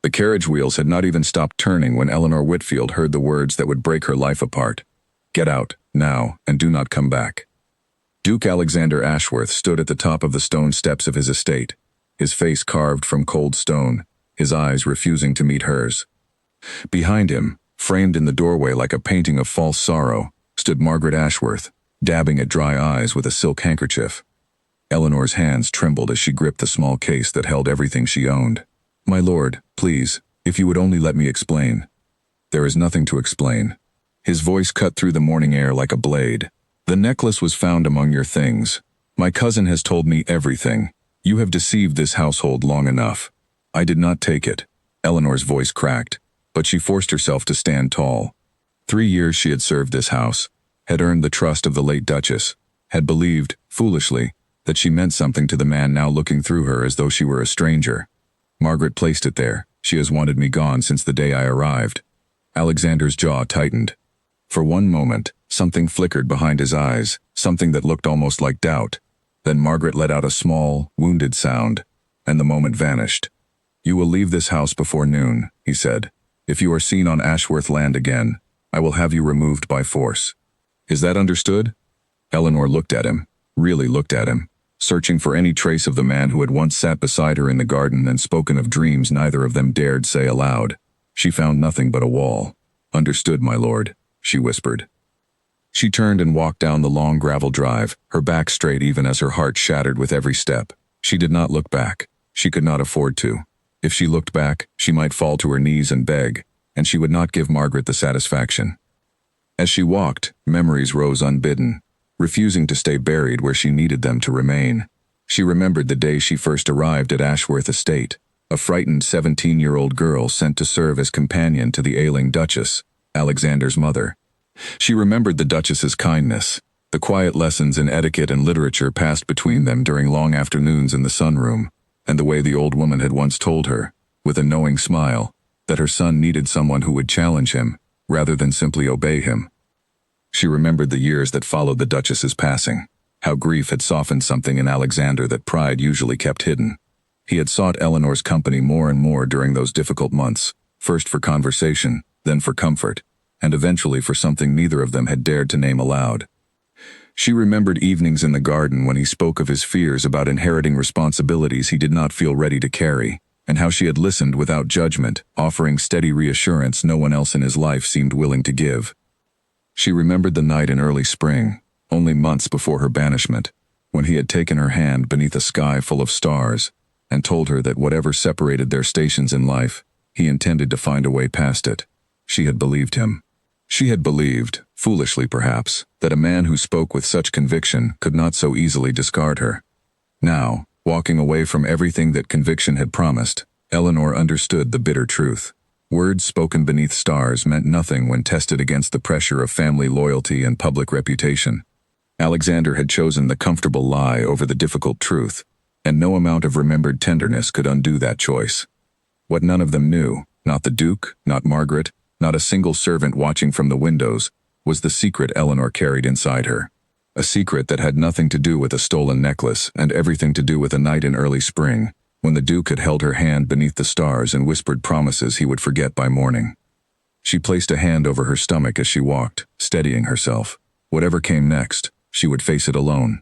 The carriage wheels had not even stopped turning when Eleanor Whitfield heard the words that would break her life apart. "Get out, now, and do not come back." Duke Alexander Ashworth stood at the top of the stone steps of his estate, his face carved from cold stone, his eyes refusing to meet hers. Behind him, framed in the doorway like a painting of false sorrow, stood Margaret Ashworth, dabbing at dry eyes with a silk handkerchief. Eleanor's hands trembled as she gripped the small case that held everything she owned. "My lord, please, if you would only let me explain." "There is nothing to explain." His voice cut through the morning air like a blade. "The necklace was found among your things. My cousin has told me everything. You have deceived this household long enough. I did not take it." Eleanor's voice cracked, but she forced herself to stand tall. 3 years she had served this house, had earned the trust of the late Duchess, had believed, foolishly, that she meant something to the man now looking through her as though she were a stranger. "Margaret placed it there. She has wanted me gone since the day I arrived." Alexander's jaw tightened. For one moment, something flickered behind his eyes, something that looked almost like doubt. Then Margaret let out a small, wounded sound, and the moment vanished. "You will leave this house before noon," he said. "If you are seen on Ashworth land again, I will have you removed by force. Is that understood?" Eleanor looked at him, really looked at him, searching for any trace of the man who had once sat beside her in the garden and spoken of dreams neither of them dared say aloud. She found nothing but a wall. "Understood, my lord," she whispered. She turned and walked down the long gravel drive, her back straight even as her heart shattered with every step. She did not look back. She could not afford to. If she looked back, she might fall to her knees and beg, and she would not give Margaret the satisfaction. As she walked, memories rose unbidden, refusing to stay buried where she needed them to remain. She remembered the day she first arrived at Ashworth Estate, a frightened 17-year-old girl sent to serve as companion to the ailing Duchess, Alexander's mother. She remembered the Duchess's kindness, the quiet lessons in etiquette and literature passed between them during long afternoons in the sunroom, and the way the old woman had once told her, with a knowing smile, that her son needed someone who would challenge him, rather than simply obey him. She remembered the years that followed the Duchess's passing, how grief had softened something in Alexander that pride usually kept hidden. He had sought Eleanor's company more and more during those difficult months, first for conversation, then for comfort, and eventually for something neither of them had dared to name aloud. She remembered evenings in the garden when he spoke of his fears about inheriting responsibilities he did not feel ready to carry, and how she had listened without judgment, offering steady reassurance no one else in his life seemed willing to give. She remembered the night in early spring, only months before her banishment, when he had taken her hand beneath a sky full of stars, and told her that whatever separated their stations in life, he intended to find a way past it. She had believed him. She had believed, foolishly perhaps, that a man who spoke with such conviction could not so easily discard her. Now, walking away from everything that conviction had promised, Eleanor understood the bitter truth. Words spoken beneath stars meant nothing when tested against the pressure of family loyalty and public reputation. Alexander had chosen the comfortable lie over the difficult truth, and no amount of remembered tenderness could undo that choice. What none of them knew, not the Duke, not Margaret, not a single servant watching from the windows, was the secret Eleanor carried inside her. A secret that had nothing to do with a stolen necklace and everything to do with a night in early spring, when the Duke had held her hand beneath the stars and whispered promises he would forget by morning. She placed a hand over her stomach as she walked, steadying herself. Whatever came next, she would face it alone.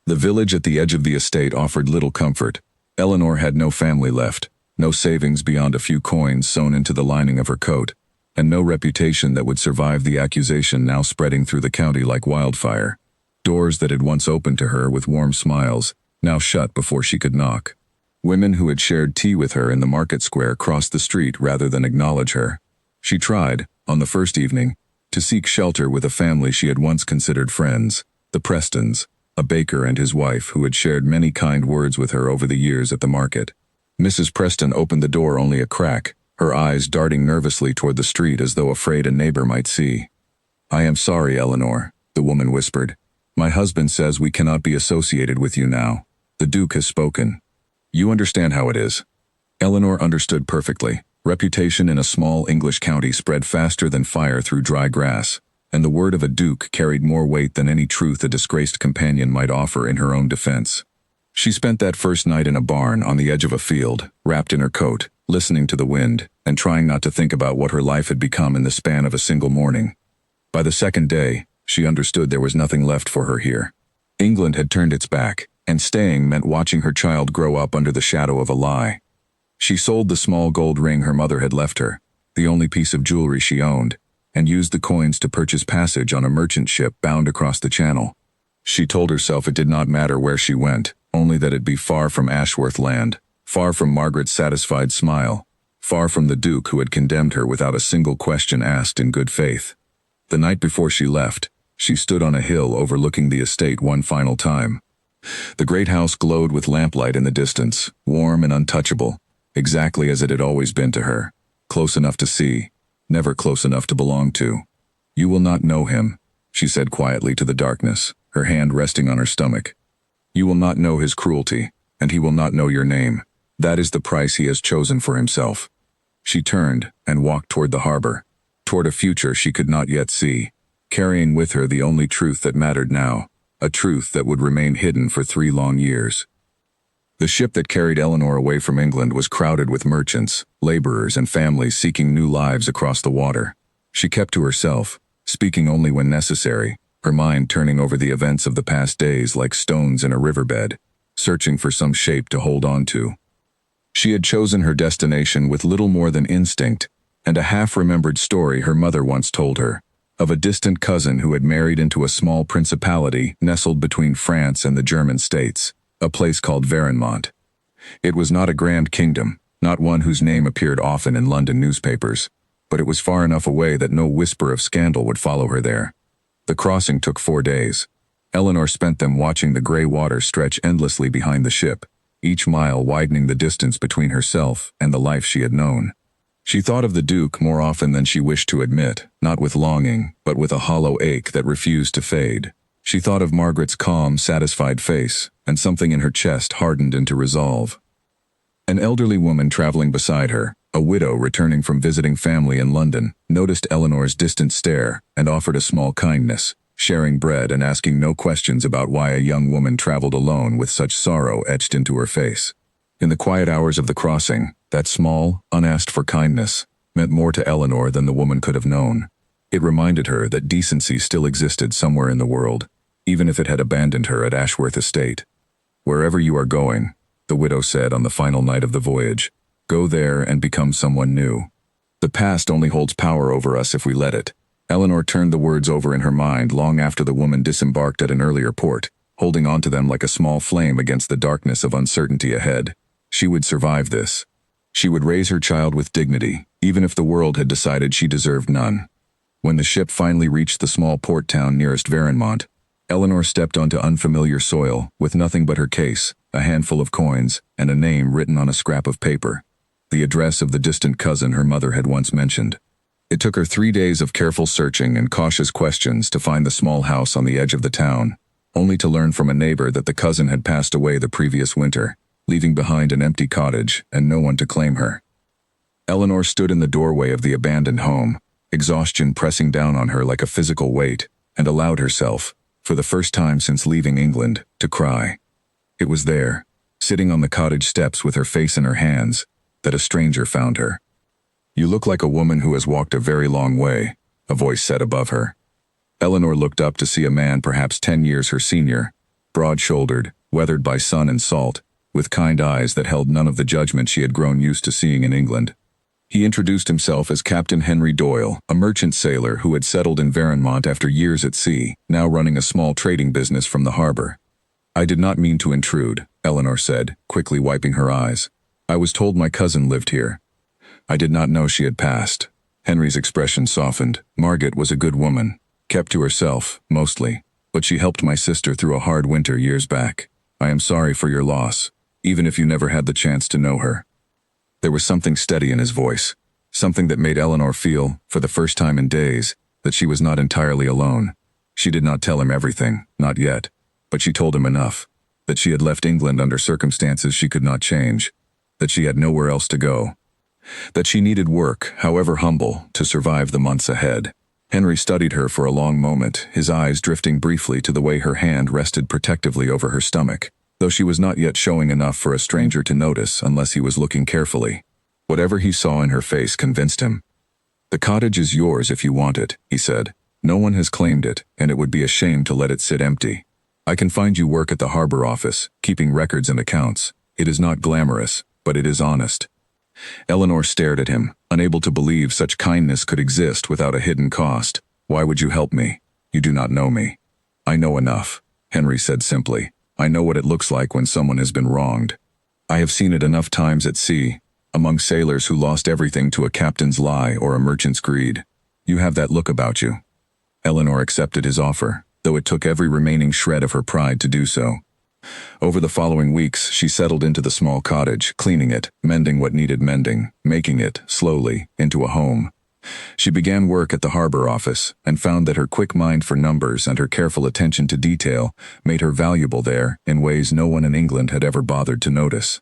The village at the edge of the estate offered little comfort. Eleanor had no family left, no savings beyond a few coins sewn into the lining of her coat, and no reputation that would survive the accusation now spreading through the county like wildfire. Doors that had once opened to her with warm smiles, now shut before she could knock. Women who had shared tea with her in the market square crossed the street rather than acknowledge her. She tried, on the first evening, to seek shelter with a family she had once considered friends, the Prestons, a baker and his wife who had shared many kind words with her over the years at the market. Mrs. Preston opened the door only a crack, her eyes darting nervously toward the street as though afraid a neighbor might see. "I am sorry, Eleanor," the woman whispered. "My husband says we cannot be associated with you now. The Duke has spoken. You understand how it is." Eleanor understood perfectly. Reputation in a small English county spread faster than fire through dry grass, and the word of a duke carried more weight than any truth a disgraced companion might offer in her own defense. She spent that first night in a barn on the edge of a field, wrapped in her coat, listening to the wind, and trying not to think about what her life had become in the span of a single morning. By the second day, she understood there was nothing left for her here. England had turned its back, and staying meant watching her child grow up under the shadow of a lie. She sold the small gold ring her mother had left her, the only piece of jewelry she owned, and used the coins to purchase passage on a merchant ship bound across the channel. She told herself it did not matter where she went, only that it be far from Ashworth Land, far from Margaret's satisfied smile, far from the Duke who had condemned her without a single question asked in good faith. The night before she left, she stood on a hill overlooking the estate one final time. The great house glowed with lamplight in the distance, warm and untouchable, exactly as it had always been to her, close enough to see, never close enough to belong to. "You will not know him," she said quietly to the darkness, her hand resting on her stomach. "You will not know his cruelty, and he will not know your name. That is the price he has chosen for himself." She turned and walked toward the harbor, toward a future she could not yet see, carrying with her the only truth that mattered now, a truth that would remain hidden for 3 long years. The ship that carried Eleanor away from England was crowded with merchants, laborers, and families seeking new lives across the water. She kept to herself, speaking only when necessary, her mind turning over the events of the past days like stones in a riverbed, searching for some shape to hold on to. She had chosen her destination with little more than instinct, and a half-remembered story her mother once told her, of a distant cousin who had married into a small principality nestled between France and the German states, a place called Varenmont. It was not a grand kingdom, not one whose name appeared often in London newspapers, but it was far enough away that no whisper of scandal would follow her there. The crossing took 4 days. Eleanor spent them watching the gray water stretch endlessly behind the ship, each mile widening the distance between herself and the life she had known. She thought of the Duke more often than she wished to admit, not with longing, but with a hollow ache that refused to fade. She thought of Margaret's calm, satisfied face, and something in her chest hardened into resolve. An elderly woman traveling beside her, a widow returning from visiting family in London, noticed Eleanor's distant stare and offered a small kindness, sharing bread and asking no questions about why a young woman traveled alone with such sorrow etched into her face. In the quiet hours of the crossing, that small, unasked-for kindness meant more to Eleanor than the woman could have known. It reminded her that decency still existed somewhere in the world, even if it had abandoned her at Ashworth Estate. "Wherever you are going," the widow said on the final night of the voyage, "go there and become someone new. The past only holds power over us if we let it." Eleanor turned the words over in her mind long after the woman disembarked at an earlier port, holding on to them like a small flame against the darkness of uncertainty ahead. She would survive this. She would raise her child with dignity, even if the world had decided she deserved none. When the ship finally reached the small port town nearest Varenmont, Eleanor stepped onto unfamiliar soil with nothing but her case, a handful of coins, and a name written on a scrap of paper. The address of the distant cousin her mother had once mentioned. It took her 3 days of careful searching and cautious questions to find the small house on the edge of the town, only to learn from a neighbor that the cousin had passed away the previous winter, leaving behind an empty cottage and no one to claim her. Eleanor stood in the doorway of the abandoned home, exhaustion pressing down on her like a physical weight, and allowed herself, for the first time since leaving England, to cry. It was there, sitting on the cottage steps with her face in her hands, that a stranger found her. "You look like a woman who has walked a very long way," a voice said above her. Eleanor looked up to see a man perhaps 10 years her senior, broad-shouldered, weathered by sun and salt, with kind eyes that held none of the judgment she had grown used to seeing in England. He introduced himself as Captain Henry Doyle, a merchant sailor who had settled in Varenmont after years at sea, now running a small trading business from the harbor. "I did not mean to intrude," Eleanor said, quickly wiping her eyes. "I was told my cousin lived here. I did not know she had passed." Henry's expression softened. "Margaret was a good woman, kept to herself, mostly, but she helped my sister through a hard winter years back. I am sorry for your loss, even if you never had the chance to know her." There was something steady in his voice, something that made Eleanor feel, for the first time in days, that she was not entirely alone. She did not tell him everything, not yet, but she told him enough, that she had left England under circumstances she could not change, that she had nowhere else to go, that she needed work, however humble, to survive the months ahead. Henry studied her for a long moment, his eyes drifting briefly to the way her hand rested protectively over her stomach, though she was not yet showing enough for a stranger to notice unless he was looking carefully. Whatever he saw in her face convinced him. "The cottage is yours if you want it," he said. "No one has claimed it, and it would be a shame to let it sit empty. I can find you work at the harbor office, keeping records and accounts. It is not glamorous, but it is honest." Eleanor stared at him, unable to believe such kindness could exist without a hidden cost. "Why would you help me? You do not know me." "I know enough," Henry said simply. "I know what it looks like when someone has been wronged. I have seen it enough times at sea, among sailors who lost everything to a captain's lie or a merchant's greed. You have that look about you." Eleanor accepted his offer, though it took every remaining shred of her pride to do so. Over the following weeks, she settled into the small cottage, cleaning it, mending what needed mending, making it, slowly, into a home. She began work at the harbor office, and found that her quick mind for numbers and her careful attention to detail made her valuable there in ways no one in England had ever bothered to notice.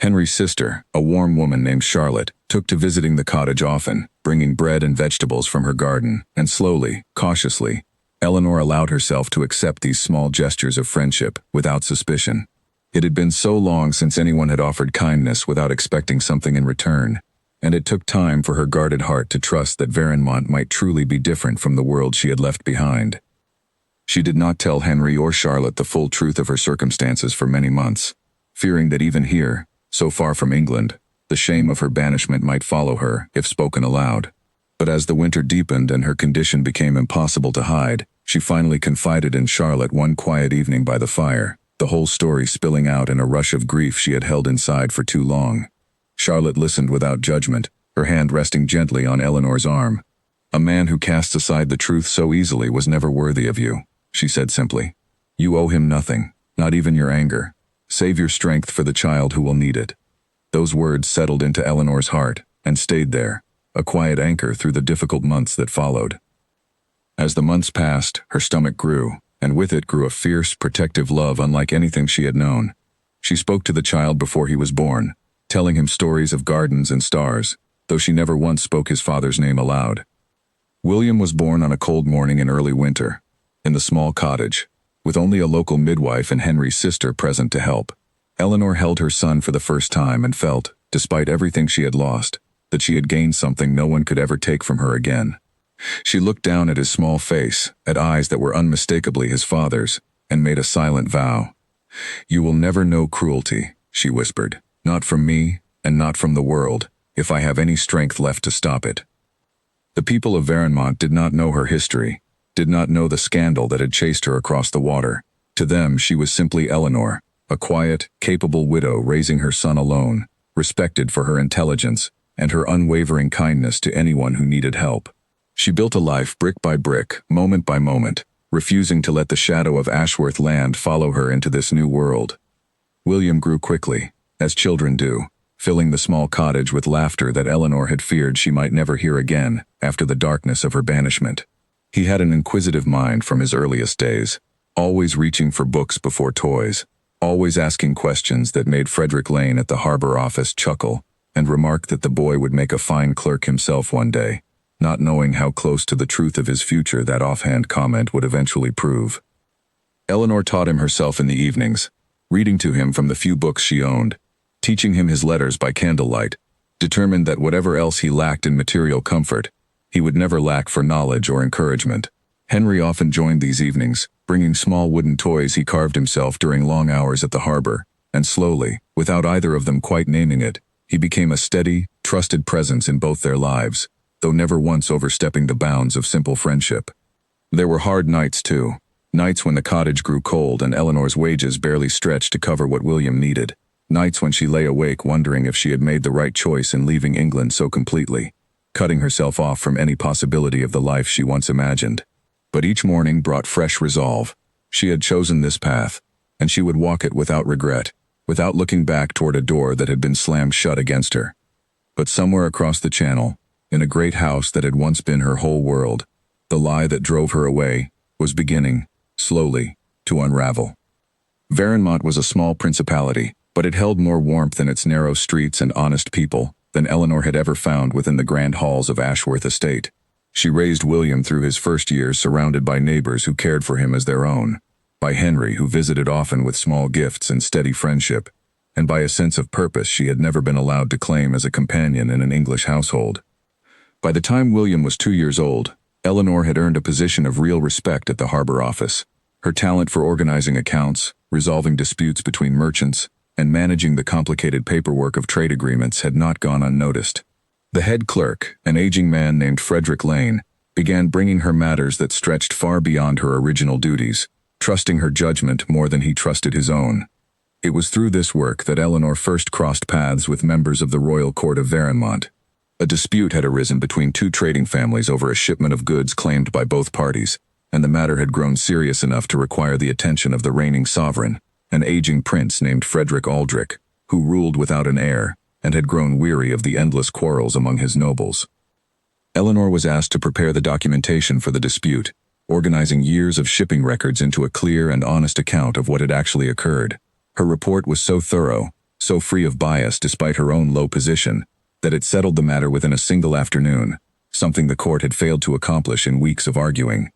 Henry's sister, a warm woman named Charlotte, took to visiting the cottage often, bringing bread and vegetables from her garden, and slowly, cautiously, Eleanor allowed herself to accept these small gestures of friendship without suspicion. It had been so long since anyone had offered kindness without expecting something in return, and it took time for her guarded heart to trust that Varenmont might truly be different from the world she had left behind. She did not tell Henry or Charlotte the full truth of her circumstances for many months, fearing that even here, so far from England, the shame of her banishment might follow her if spoken aloud. But as the winter deepened and her condition became impossible to hide, she finally confided in Charlotte one quiet evening by the fire, the whole story spilling out in a rush of grief she had held inside for too long. Charlotte listened without judgment, her hand resting gently on Eleanor's arm. "A man who casts aside the truth so easily was never worthy of you," she said simply. "You owe him nothing, not even your anger. Save your strength for the child who will need it." Those words settled into Eleanor's heart and stayed there, a quiet anchor through the difficult months that followed. As the months passed, her stomach grew, and with it grew a fierce, protective love unlike anything she had known. She spoke to the child before he was born, telling him stories of gardens and stars, though she never once spoke his father's name aloud. William was born on a cold morning in early winter, in the small cottage, with only a local midwife and Henry's sister present to help. Eleanor held her son for the first time and felt, despite everything she had lost, that she had gained something no one could ever take from her again. She looked down at his small face, at eyes that were unmistakably his father's, and made a silent vow. "You will never know cruelty," she whispered, "not from me, and not from the world, if I have any strength left to stop it." The people of Varenmont did not know her history, did not know the scandal that had chased her across the water. To them, she was simply Eleanor, a quiet, capable widow raising her son alone, respected for her intelligence and her unwavering kindness to anyone who needed help. She built a life brick by brick, moment by moment, refusing to let the shadow of Ashworth Land follow her into this new world. William grew quickly, as children do, filling the small cottage with laughter that Eleanor had feared she might never hear again after the darkness of her banishment. He had an inquisitive mind from his earliest days, always reaching for books before toys, always asking questions that made Frederick Lane at the harbor office chuckle and remark that the boy would make a fine clerk himself one day, not knowing how close to the truth of his future that offhand comment would eventually prove. Eleanor taught him herself in the evenings, reading to him from the few books she owned, teaching him his letters by candlelight, determined that whatever else he lacked in material comfort, he would never lack for knowledge or encouragement. Henry often joined these evenings, bringing small wooden toys he carved himself during long hours at the harbor, and slowly, without either of them quite naming it, he became a steady, trusted presence in both their lives, though never once overstepping the bounds of simple friendship. There were hard nights too, nights when the cottage grew cold and Eleanor's wages barely stretched to cover what William needed, nights when she lay awake wondering if she had made the right choice in leaving England so completely, cutting herself off from any possibility of the life she once imagined. But each morning brought fresh resolve. She had chosen this path, and she would walk it without regret, without looking back toward a door that had been slammed shut against her. But somewhere across the channel, in a great house that had once been her whole world, the lie that drove her away was beginning, slowly, to unravel. Varenmont was a small principality, but it held more warmth in its narrow streets and honest people than Eleanor had ever found within the grand halls of Ashworth Estate. She raised William through his first years surrounded by neighbors who cared for him as their own, by Henry who visited often with small gifts and steady friendship, and by a sense of purpose she had never been allowed to claim as a companion in an English household. By the time William was 2 years old, Eleanor had earned a position of real respect at the harbor office. Her talent for organizing accounts, resolving disputes between merchants, and managing the complicated paperwork of trade agreements had not gone unnoticed. The head clerk, an aging man named Frederick Lane, began bringing her matters that stretched far beyond her original duties, trusting her judgment more than he trusted his own. It was through this work that Eleanor first crossed paths with members of the Royal Court of Varenmont. A dispute had arisen between two trading families over a shipment of goods claimed by both parties, and the matter had grown serious enough to require the attention of the reigning sovereign, an aging prince named Frederick Aldrich, who ruled without an heir and had grown weary of the endless quarrels among his nobles. Eleanor was asked to prepare the documentation for the dispute, organizing years of shipping records into a clear and honest account of what had actually occurred. Her report was so thorough, so free of bias despite her own low position, that it settled the matter within a single afternoon, something the court had failed to accomplish in weeks of arguing.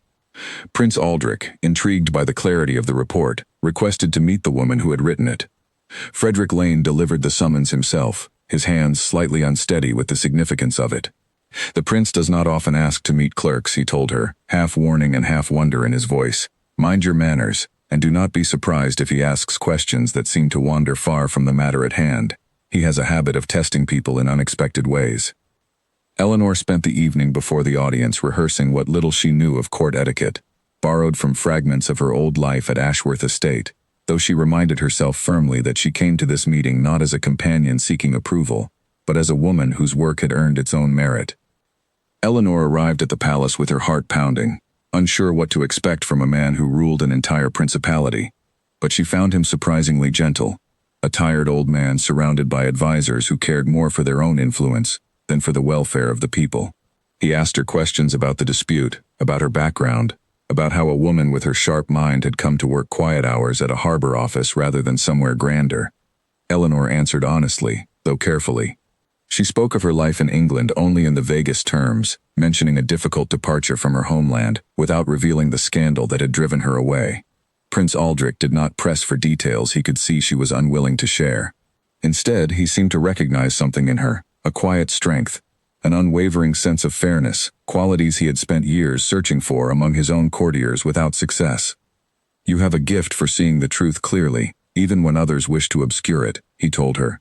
Prince Aldrich, intrigued by the clarity of the report, requested to meet the woman who had written it. Frederick Lane delivered the summons himself, his hands slightly unsteady with the significance of it. "The prince does not often ask to meet clerks," he told her, half warning and half wonder in his voice. "Mind your manners, and do not be surprised if he asks questions that seem to wander far from the matter at hand. He has a habit of testing people in unexpected ways." Eleanor spent the evening before the audience rehearsing what little she knew of court etiquette, borrowed from fragments of her old life at Ashworth Estate, though she reminded herself firmly that she came to this meeting not as a companion seeking approval, but as a woman whose work had earned its own merit. Eleanor arrived at the palace with her heart pounding, unsure what to expect from a man who ruled an entire principality, but she found him surprisingly gentle, a tired old man surrounded by advisors who cared more for their own influence than for the welfare of the people. He asked her questions about the dispute, about her background, about how a woman with her sharp mind had come to work quiet hours at a harbor office rather than somewhere grander. Eleanor answered honestly, though carefully. She spoke of her life in England only in the vaguest terms, mentioning a difficult departure from her homeland, without revealing the scandal that had driven her away. Prince Aldrich did not press for details he could see she was unwilling to share. Instead, he seemed to recognize something in her, a quiet strength, an unwavering sense of fairness, qualities he had spent years searching for among his own courtiers without success. "You have a gift for seeing the truth clearly, even when others wish to obscure it," he told her.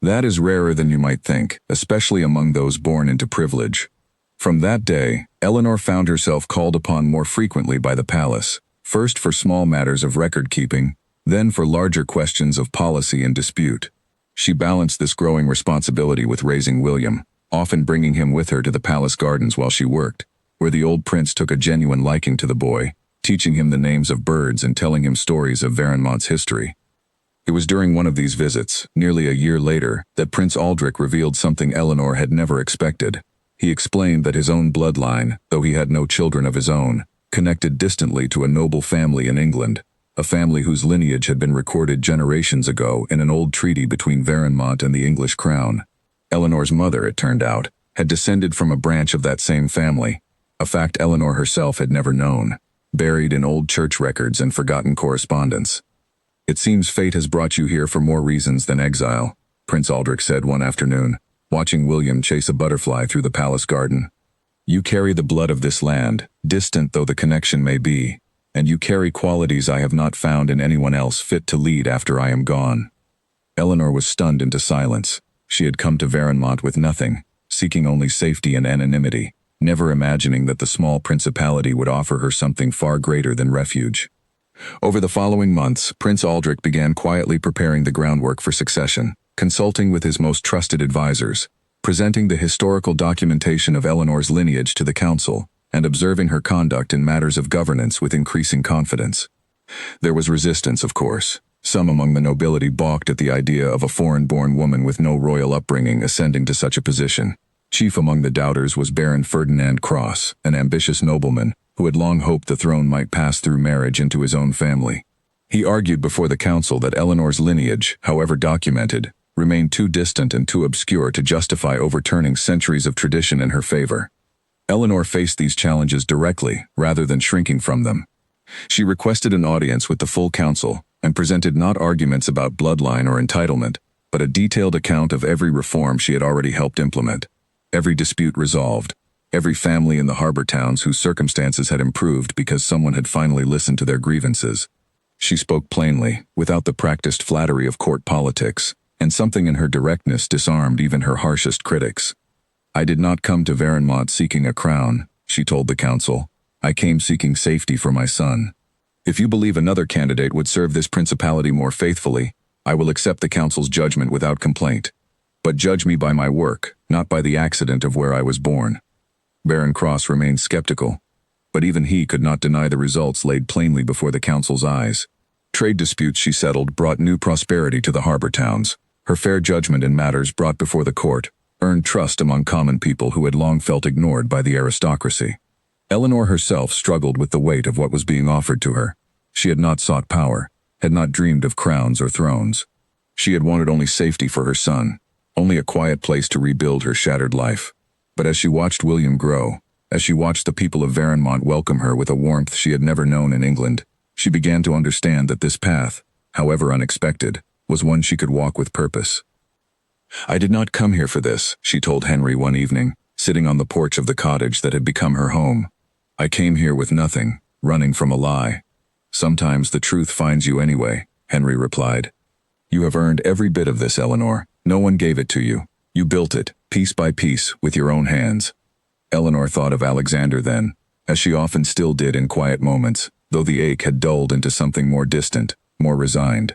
"That is rarer than you might think, especially among those born into privilege." From that day, Eleanor found herself called upon more frequently by the palace, first for small matters of record-keeping, then for larger questions of policy and dispute. She balanced this growing responsibility with raising William, often bringing him with her to the palace gardens while she worked, where the old prince took a genuine liking to the boy, teaching him the names of birds and telling him stories of Varenmont's history. It was during one of these visits, nearly a year later, that Prince Aldrich revealed something Eleanor had never expected. He explained that his own bloodline, though he had no children of his own, connected distantly to a noble family in England, a family whose lineage had been recorded generations ago in an old treaty between Varenmont and the English crown. Eleanor's mother, it turned out, had descended from a branch of that same family, a fact Eleanor herself had never known, buried in old church records and forgotten correspondence. "It seems fate has brought you here for more reasons than exile," Prince Aldrich said one afternoon, watching William chase a butterfly through the palace garden. "You carry the blood of this land, distant though the connection may be, and you carry qualities I have not found in anyone else fit to lead after I am gone." Eleanor was stunned into silence. She had come to Varenmont with nothing, seeking only safety and anonymity, never imagining that the small principality would offer her something far greater than refuge. Over the following months, Prince Aldrich began quietly preparing the groundwork for succession, consulting with his most trusted advisors, presenting the historical documentation of Eleanor's lineage to the council, and observing her conduct in matters of governance with increasing confidence. There was resistance, of course. Some among the nobility balked at the idea of a foreign-born woman with no royal upbringing ascending to such a position. Chief among the doubters was Baron Ferdinand Cross, an ambitious nobleman who had long hoped the throne might pass through marriage into his own family. He argued before the council that Eleanor's lineage, however documented, remained too distant and too obscure to justify overturning centuries of tradition in her favor. Eleanor faced these challenges directly, rather than shrinking from them. She requested an audience with the full council, and presented not arguments about bloodline or entitlement, but a detailed account of every reform she had already helped implement, every dispute resolved, every family in the harbor towns whose circumstances had improved because someone had finally listened to their grievances. She spoke plainly, without the practiced flattery of court politics, and something in her directness disarmed even her harshest critics. "I did not come to Varenmont seeking a crown," she told the council. "I came seeking safety for my son. If you believe another candidate would serve this principality more faithfully, I will accept the council's judgment without complaint. But judge me by my work, not by the accident of where I was born." Baron Cross remained skeptical, but even he could not deny the results laid plainly before the council's eyes. Trade disputes she settled brought new prosperity to the harbor towns. Her fair judgment in matters brought before the court earned trust among common people who had long felt ignored by the aristocracy. Eleanor herself struggled with the weight of what was being offered to her. She had not sought power, had not dreamed of crowns or thrones. She had wanted only safety for her son, only a quiet place to rebuild her shattered life. But as she watched William grow, as she watched the people of Varenmont welcome her with a warmth she had never known in England, she began to understand that this path, however unexpected, was one she could walk with purpose. "I did not come here for this," she told Henry one evening, sitting on the porch of the cottage that had become her home. "I came here with nothing, running from a lie." "Sometimes the truth finds you anyway," Henry replied. "You have earned every bit of this, Eleanor. No one gave it to you. You built it, piece by piece, with your own hands." Eleanor thought of Alexander then, as she often still did in quiet moments, though the ache had dulled into something more distant, more resigned.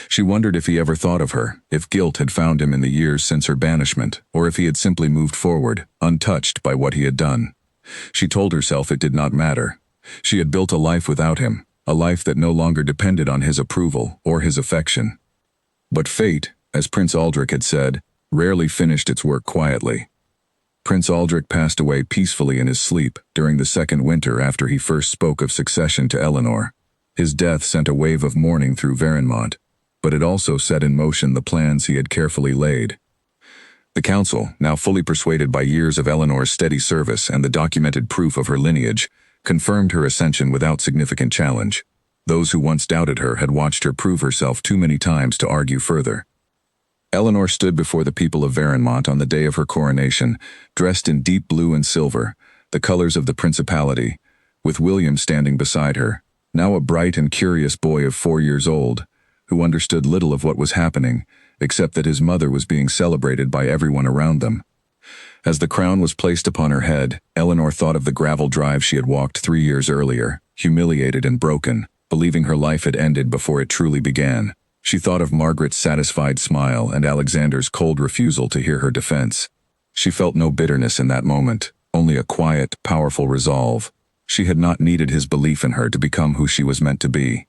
She wondered if he ever thought of her, if guilt had found him in the years since her banishment, or if he had simply moved forward, untouched by what he had done. She told herself it did not matter. She had built a life without him, a life that no longer depended on his approval or his affection. But fate, as Prince Aldrich had said, rarely finished its work quietly. Prince Aldrich passed away peacefully in his sleep during the second winter after he first spoke of succession to Eleanor. His death sent a wave of mourning through Varenmont, but it also set in motion the plans he had carefully laid. The council, now fully persuaded by years of Eleanor's steady service and the documented proof of her lineage, confirmed her ascension without significant challenge. Those who once doubted her had watched her prove herself too many times to argue further. Eleanor stood before the people of Varenmont on the day of her coronation, dressed in deep blue and silver, the colors of the principality, with William standing beside her, now a bright and curious boy of 4 years old, who understood little of what was happening, except that his mother was being celebrated by everyone around them. As the crown was placed upon her head, Eleanor thought of the gravel drive she had walked 3 years earlier, humiliated and broken, believing her life had ended before it truly began. She thought of Margaret's satisfied smile and Alexander's cold refusal to hear her defense. She felt no bitterness in that moment, only a quiet, powerful resolve. She had not needed his belief in her to become who she was meant to be.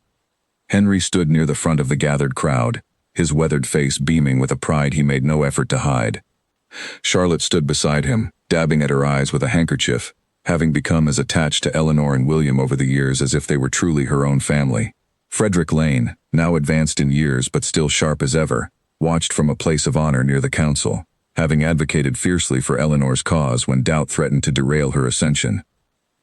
Henry stood near the front of the gathered crowd, his weathered face beaming with a pride he made no effort to hide. Charlotte stood beside him, dabbing at her eyes with a handkerchief, having become as attached to Eleanor and William over the years as if they were truly her own family. Frederick Lane, now advanced in years but still sharp as ever, watched from a place of honor near the council, having advocated fiercely for Eleanor's cause when doubt threatened to derail her ascension.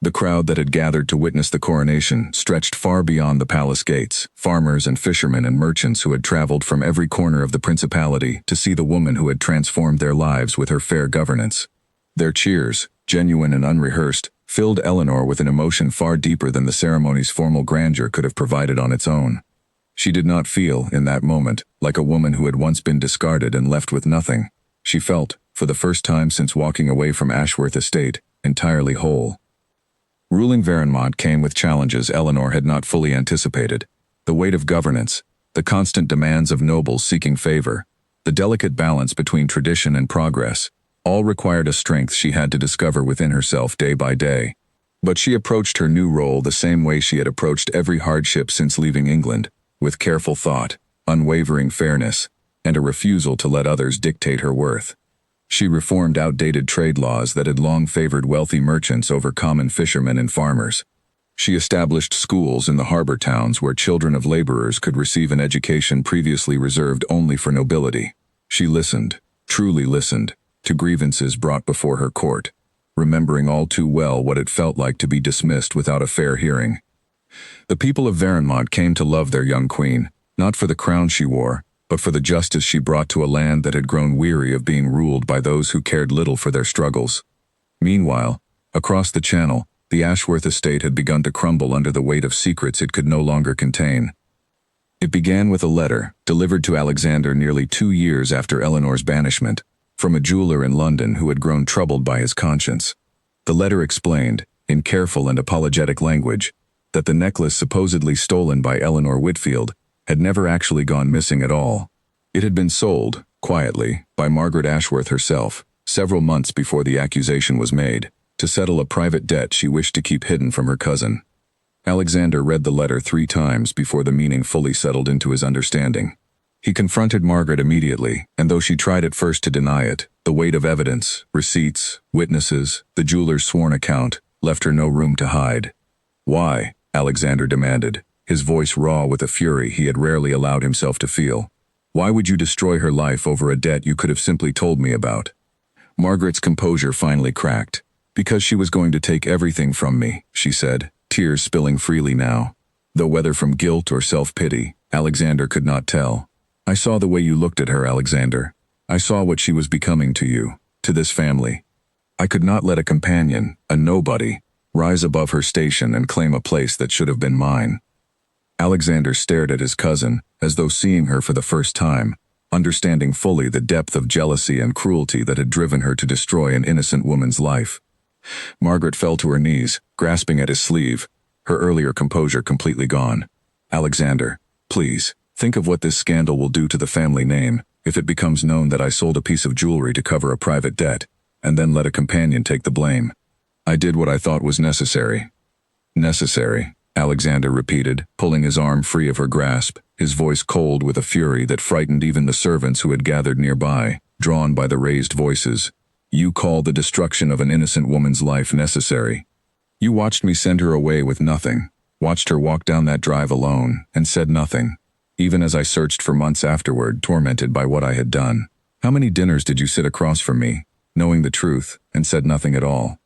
The crowd that had gathered to witness the coronation stretched far beyond the palace gates, farmers and fishermen and merchants who had traveled from every corner of the principality to see the woman who had transformed their lives with her fair governance. Their cheers, genuine and unrehearsed, filled Eleanor with an emotion far deeper than the ceremony's formal grandeur could have provided on its own. She did not feel, in that moment, like a woman who had once been discarded and left with nothing. She felt, for the first time since walking away from Ashworth Estate, entirely whole. Ruling Varenmont came with challenges Eleanor had not fully anticipated. The weight of governance, the constant demands of nobles seeking favor, the delicate balance between tradition and progress, all required a strength she had to discover within herself day by day. But she approached her new role the same way she had approached every hardship since leaving England, with careful thought, unwavering fairness, and a refusal to let others dictate her worth. She reformed outdated trade laws that had long favored wealthy merchants over common fishermen and farmers. She established schools in the harbor towns where children of laborers could receive an education previously reserved only for nobility. She listened, truly listened, to grievances brought before her court, remembering all too well what it felt like to be dismissed without a fair hearing. The people of Varenmont came to love their young queen, not for the crown she wore, but for the justice she brought to a land that had grown weary of being ruled by those who cared little for their struggles. Meanwhile, across the channel, the Ashworth estate had begun to crumble under the weight of secrets it could no longer contain. It began with a letter, delivered to Alexander nearly 2 years after Eleanor's banishment, from a jeweler in London who had grown troubled by his conscience. The letter explained, in careful and apologetic language, that the necklace supposedly stolen by Eleanor Whitfield had never actually gone missing at all. It had been sold, quietly, by Margaret Ashworth herself, several months before the accusation was made, to settle a private debt she wished to keep hidden from her cousin. Alexander read the letter 3 times before the meaning fully settled into his understanding. He confronted Margaret immediately, and though she tried at first to deny it, the weight of evidence, receipts, witnesses, the jeweler's sworn account, left her no room to hide. "Why?" Alexander demanded, his voice raw with a fury he had rarely allowed himself to feel. "Why would you destroy her life over a debt you could have simply told me about?" Margaret's composure finally cracked. "Because she was going to take everything from me," she said, tears spilling freely now. Though whether from guilt or self-pity, Alexander could not tell. "I saw the way you looked at her, Alexander. I saw what she was becoming to you, to this family. I could not let a companion, a nobody, rise above her station and claim a place that should have been mine." Alexander stared at his cousin, as though seeing her for the first time, understanding fully the depth of jealousy and cruelty that had driven her to destroy an innocent woman's life. Margaret fell to her knees, grasping at his sleeve, her earlier composure completely gone. "Alexander, please, think of what this scandal will do to the family name if it becomes known that I sold a piece of jewelry to cover a private debt, and then let a companion take the blame. I did what I thought was necessary." "Necessary," Alexander repeated, pulling his arm free of her grasp, his voice cold with a fury that frightened even the servants who had gathered nearby, drawn by the raised voices. "You call the destruction of an innocent woman's life necessary. You watched me send her away with nothing, watched her walk down that drive alone, and said nothing, even as I searched for months afterward, tormented by what I had done. How many dinners did you sit across from me, knowing the truth, and said nothing at all?"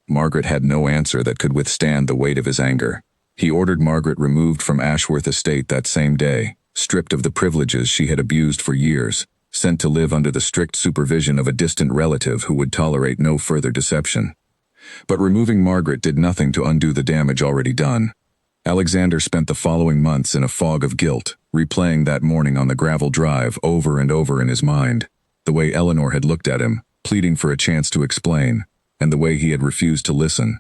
Margaret had no answer that could withstand the weight of his anger. He ordered Margaret removed from Ashworth Estate that same day, stripped of the privileges she had abused for years, sent to live under the strict supervision of a distant relative who would tolerate no further deception. But removing Margaret did nothing to undo the damage already done. Alexander spent the following months in a fog of guilt, replaying that morning on the gravel drive over and over in his mind, the way Eleanor had looked at him, pleading for a chance to explain, and the way he had refused to listen.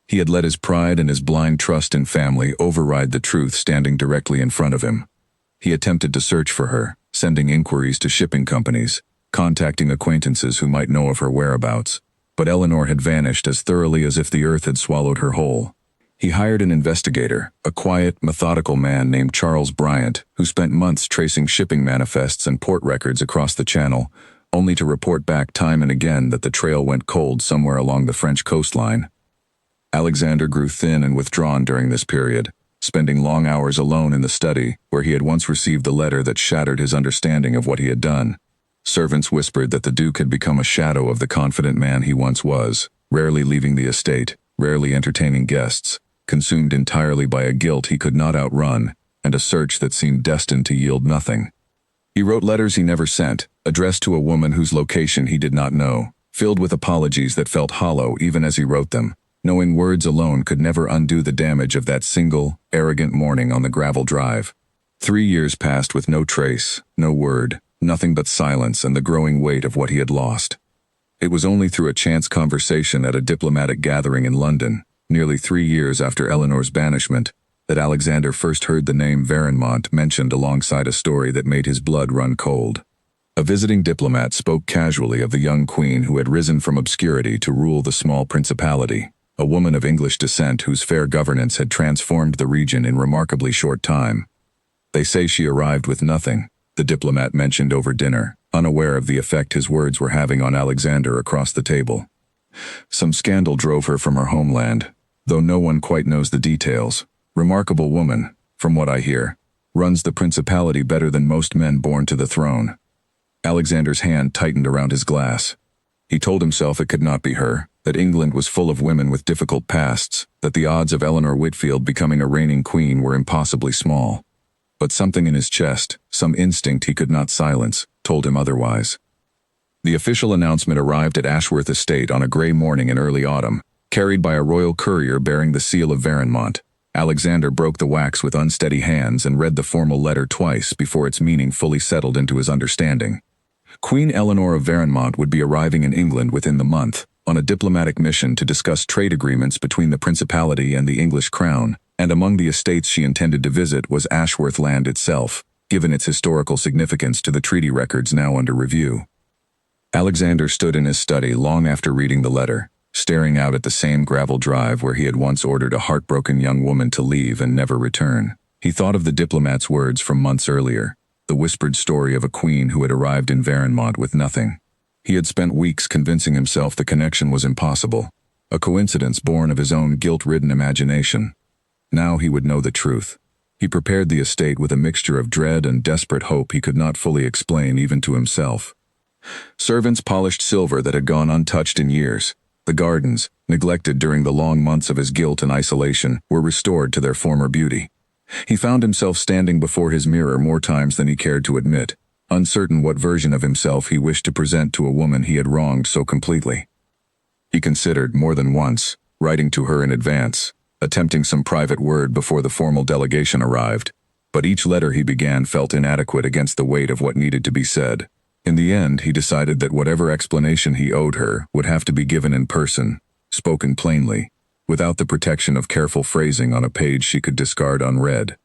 He had let his pride and his blind trust in family override the truth standing directly in front of him. He attempted to search for her, sending inquiries to shipping companies, contacting acquaintances who might know of her whereabouts, but Eleanor had vanished as thoroughly as if the earth had swallowed her whole. He hired an investigator, a quiet, methodical man named Charles Bryant, who spent months tracing shipping manifests and port records across the channel, only to report back time and again that the trail went cold somewhere along the French coastline. Alexander grew thin and withdrawn during this period, spending long hours alone in the study where he had once received the letter that shattered his understanding of what he had done. Servants whispered that the Duke had become a shadow of the confident man he once was, rarely leaving the estate, rarely entertaining guests, consumed entirely by a guilt he could not outrun, and a search that seemed destined to yield nothing. He wrote letters he never sent, addressed to a woman whose location he did not know, filled with apologies that felt hollow even as he wrote them, knowing words alone could never undo the damage of that single, arrogant morning on the gravel drive. 3 years passed with no trace, no word, nothing but silence and the growing weight of what he had lost. It was only through a chance conversation at a diplomatic gathering in London, nearly 3 years after Eleanor's banishment, that Alexander first heard the name Varenmont mentioned alongside a story that made his blood run cold. A visiting diplomat spoke casually of the young queen who had risen from obscurity to rule the small principality, a woman of English descent whose fair governance had transformed the region in remarkably short time. "They say she arrived with nothing," the diplomat mentioned over dinner, unaware of the effect his words were having on Alexander across the table. "Some scandal drove her from her homeland, though no one quite knows the details. Remarkable woman, from what I hear. Runs the principality better than most men born to the throne." Alexander's hand tightened around his glass. He told himself it could not be her, that England was full of women with difficult pasts, that the odds of Eleanor Whitfield becoming a reigning queen were impossibly small. But something in his chest, some instinct he could not silence, told him otherwise. The official announcement arrived at Ashworth Estate on a grey morning in early autumn, carried by a royal courier bearing the seal of Varenmont. Alexander broke the wax with unsteady hands and read the formal letter twice before its meaning fully settled into his understanding. Queen Eleanor of Varenmont would be arriving in England within the month, on a diplomatic mission to discuss trade agreements between the Principality and the English Crown, and among the estates she intended to visit was Ashworth land itself, given its historical significance to the treaty records now under review. Alexander stood in his study long after reading the letter, staring out at the same gravel drive where he had once ordered a heartbroken young woman to leave and never return. He thought of the diplomat's words from months earlier, the whispered story of a queen who had arrived in Varenmont with nothing. He had spent weeks convincing himself the connection was impossible, a coincidence born of his own guilt-ridden imagination. Now he would know the truth. He prepared the estate with a mixture of dread and desperate hope he could not fully explain even to himself. Servants polished silver that had gone untouched in years. The gardens, neglected during the long months of his guilt and isolation, were restored to their former beauty. He found himself standing before his mirror more times than he cared to admit, uncertain what version of himself he wished to present to a woman he had wronged so completely. He considered, more than once, writing to her in advance, attempting some private word before the formal delegation arrived, but each letter he began felt inadequate against the weight of what needed to be said. In the end, he decided that whatever explanation he owed her would have to be given in person, spoken plainly, without the protection of careful phrasing on a page she could discard unread.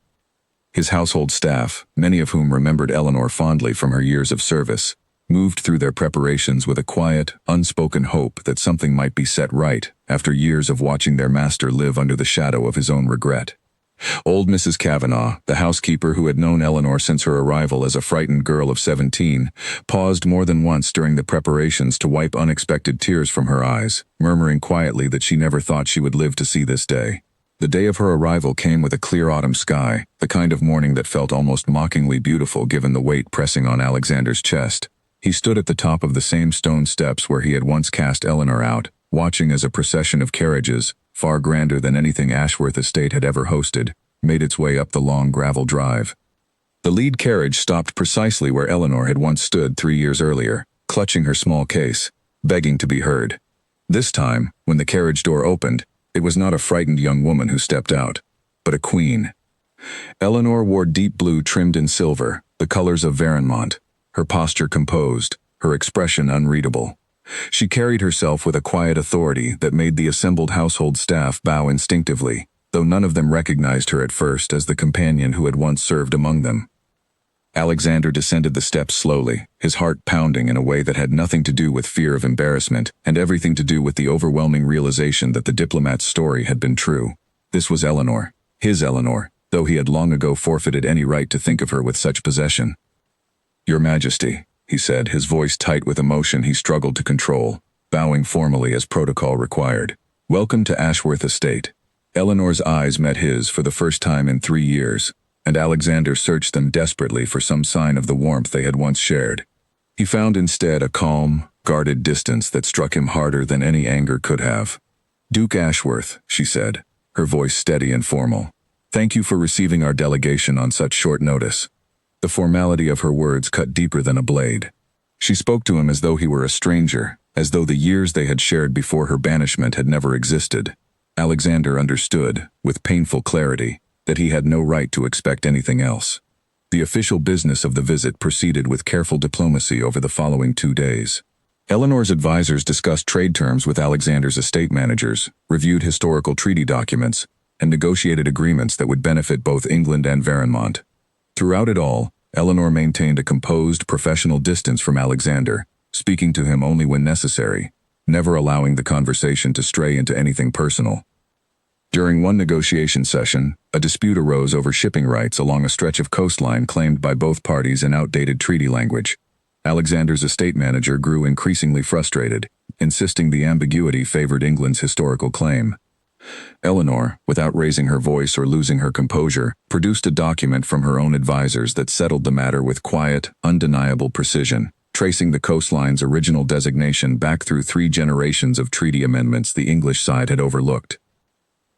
His household staff, many of whom remembered Eleanor fondly from her years of service, moved through their preparations with a quiet, unspoken hope that something might be set right after years of watching their master live under the shadow of his own regret. Old Mrs. Kavanagh, the housekeeper who had known Eleanor since her arrival as a frightened girl of 17, paused more than once during the preparations to wipe unexpected tears from her eyes, murmuring quietly that she never thought she would live to see this day. The day of her arrival came with a clear autumn sky, the kind of morning that felt almost mockingly beautiful given the weight pressing on Alexander's chest. He stood at the top of the same stone steps where he had once cast Eleanor out, watching as a procession of carriages, far grander than anything Ashworth Estate had ever hosted, made its way up the long gravel drive. The lead carriage stopped precisely where Eleanor had once stood 3 years earlier, clutching her small case, begging to be heard. This time, when the carriage door opened, it was not a frightened young woman who stepped out, but a queen. Eleanor wore deep blue trimmed in silver, the colors of Varenmont, her posture composed, her expression unreadable. She carried herself with a quiet authority that made the assembled household staff bow instinctively, though none of them recognized her at first as the companion who had once served among them. Alexander descended the steps slowly, his heart pounding in a way that had nothing to do with fear of embarrassment and everything to do with the overwhelming realization that the diplomat's story had been true. This was Eleanor, his Eleanor, though he had long ago forfeited any right to think of her with such possession. "Your Majesty," he said, his voice tight with emotion he struggled to control, bowing formally as protocol required. "Welcome to Ashworth Estate." Eleanor's eyes met his for the first time in 3 years, and Alexander searched them desperately for some sign of the warmth they had once shared. He found instead a calm, guarded distance that struck him harder than any anger could have. "Duke Ashworth," she said, her voice steady and formal. "Thank you for receiving our delegation on such short notice." The formality of her words cut deeper than a blade. She spoke to him as though he were a stranger, as though the years they had shared before her banishment had never existed. Alexander understood, with painful clarity, that he had no right to expect anything else. The official business of the visit proceeded with careful diplomacy over the following 2 days. Eleanor's advisors discussed trade terms with Alexander's estate managers, reviewed historical treaty documents, and negotiated agreements that would benefit both England and Varenmont. Throughout it all, Eleanor maintained a composed, professional distance from Alexander, speaking to him only when necessary, never allowing the conversation to stray into anything personal. During one negotiation session, a dispute arose over shipping rights along a stretch of coastline claimed by both parties in outdated treaty language. Alexander's estate manager grew increasingly frustrated, insisting the ambiguity favored England's historical claim. Eleanor, without raising her voice or losing her composure, produced a document from her own advisors that settled the matter with quiet, undeniable precision, tracing the coastline's original designation back through 3 generations of treaty amendments the English side had overlooked.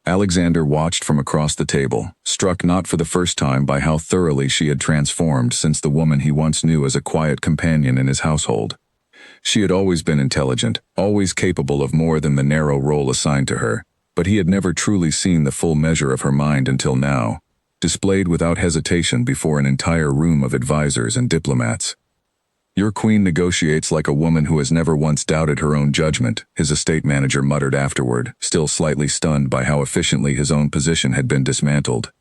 Alexander watched from across the table, struck not for the first time by how thoroughly she had transformed since the woman he once knew as a quiet companion in his household. She had always been intelligent, always capable of more than the narrow role assigned to her, but he had never truly seen the full measure of her mind until now, displayed without hesitation before an entire room of advisors and diplomats. "Your queen negotiates like a woman who has never once doubted her own judgment," his estate manager muttered afterward, still slightly stunned by how efficiently his own position had been dismantled.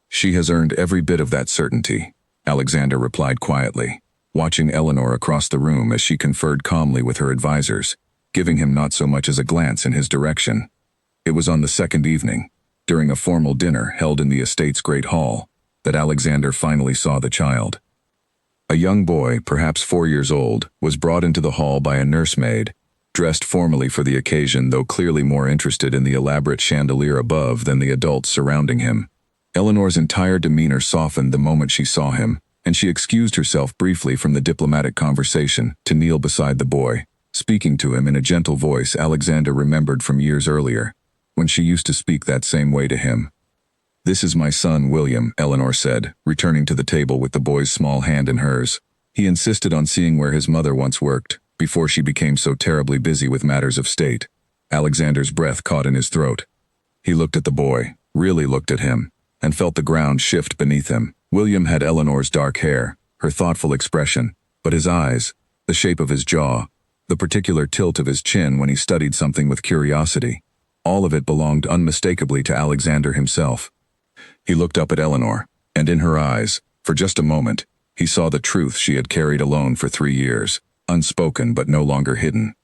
"She has earned every bit of that certainty," Alexander replied quietly, watching Eleanor across the room as she conferred calmly with her advisors, giving him not so much as a glance in his direction. It was on the second evening, during a formal dinner held in the estate's great hall, that Alexander finally saw the child. A young boy, perhaps 4 years old, was brought into the hall by a nursemaid, dressed formally for the occasion though clearly more interested in the elaborate chandelier above than the adults surrounding him. Eleanor's entire demeanor softened the moment she saw him, and she excused herself briefly from the diplomatic conversation to kneel beside the boy, speaking to him in a gentle voice Alexander remembered from years earlier, when she used to speak that same way to him. "This is my son, William," Eleanor said, returning to the table with the boy's small hand in hers. He insisted on seeing where his mother once worked, before she became so terribly busy with matters of state. Alexander's breath caught in his throat. He looked at the boy, really looked at him, and felt the ground shift beneath him. William had Eleanor's dark hair, her thoughtful expression, but his eyes, the shape of his jaw, the particular tilt of his chin when he studied something with curiosity, all of it belonged unmistakably to Alexander himself. He looked up at Eleanor, and in her eyes, for just a moment, he saw the truth she had carried alone for 3 years, unspoken but no longer hidden.